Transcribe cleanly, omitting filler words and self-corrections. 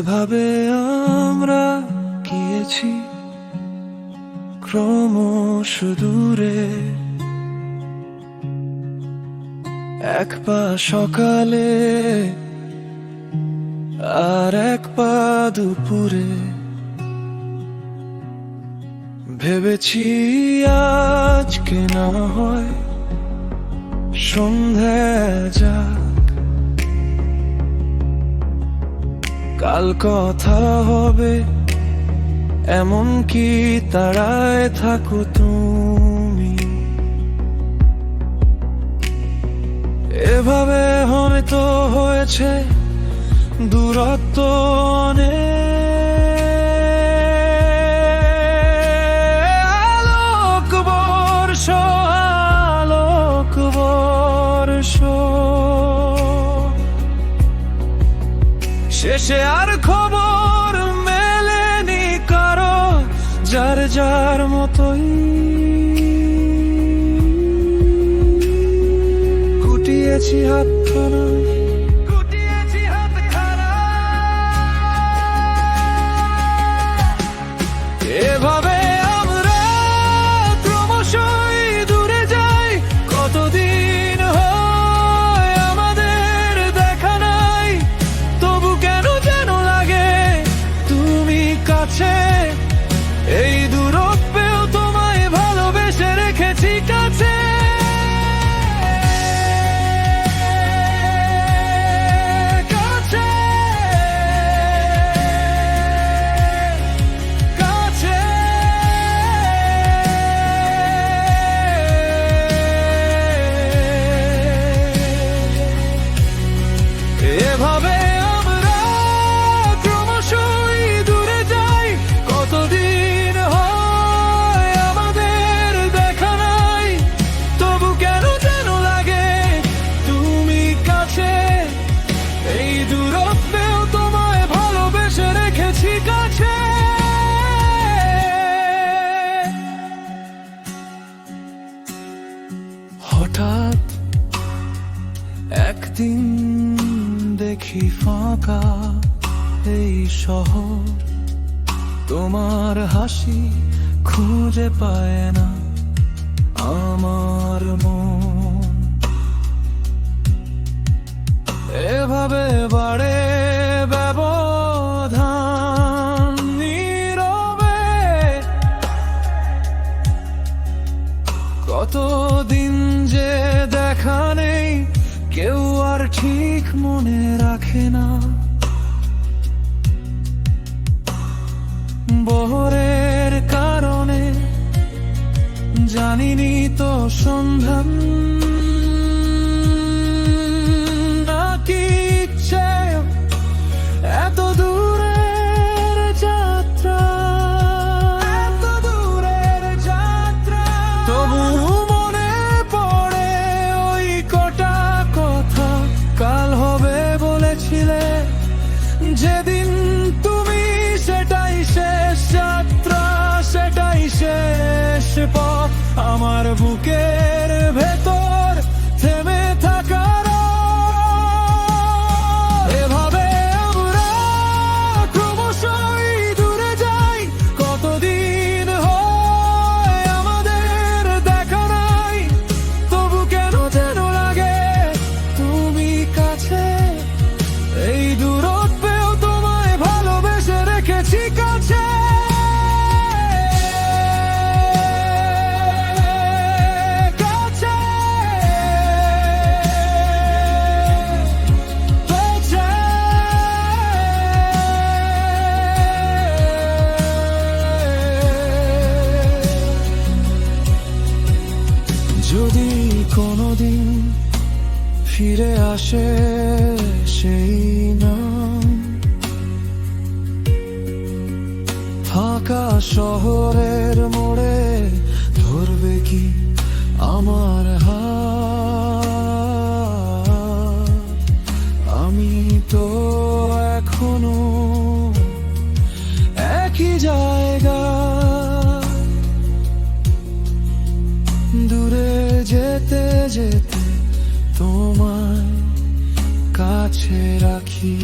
এভাবে আমরা গিয়েছি ক্রমশ দূরে, এক পা সকালে আর এক পা দুপুরে। ভেবেছি আজকে না হয় সন্ধ্যা যাক, কাল কথা হবে এমন কি তাড়ায় থাকো তুমি। এভাবে হয়তো হয়েছে দূরত্ব অনেক, আলোক বর্ষ শেষে আর খবর মেলেনি কারো, যার যার মতোই গুটিয়েছি হাতখানা। এভাবে আমরা ক্রমশই দূরে যাই, কতদিন হয় আমাদের দেখা নাই, তবু কেন যেন লাগে তুমি কাছে। এই দূরত্বেও তোমায় ভালোবেসে রেখেছি কাছে। এভাবে আমরা ক্রমশই দূরে যাই, কতদিন হয় আমাদের দেখা নাই, তবু কেন যেন লাগে তুমি কাছে। এই দূরত্বেও তোমায় ভালোবেসে রেখেছি কাছে। হঠাৎ একদিন দেখি ফাঁকা এই শহর, তোমার হাসি খুঁজে পায় না আমার মন। এভাবে বাড়ে ব্যবধান নীরবে, কতদিন যে দেখা নেই কেউ আর ঠিক মনে রাখে না। বহরের কারণে জানিনি তো সন্ধান, নাকি ইচ্ছে এত দূরের যাত্রা, এত দূরের যাত্রা। তবু মনে পড়ে ওই কটা কথা কাল হবে বলেছিলে যেদিন তুমি, সেটাই শেষ যাত্রা, সেটাই শেষ পথ আমার বুকের ভেতর থেমে থাকার। এভাবে আমরা ক্রমশই দূরে যাই, কতদিন হয় আমাদের দেখা নাই, তবু কেন যেন লাগে তুমি কাছে। এই দূরত্বেও তোমায় ভালোবেসে রেখেছি কাছে। যদি কোনোদিন ফিরে আসে সেই নাম, ফাঁকা শহরের মোড়ে ধরবে কি আমার হাত। আমি তো এখনো একই জায়গা, দূরে যেতে যেতে তোমায় কাছে রাখি।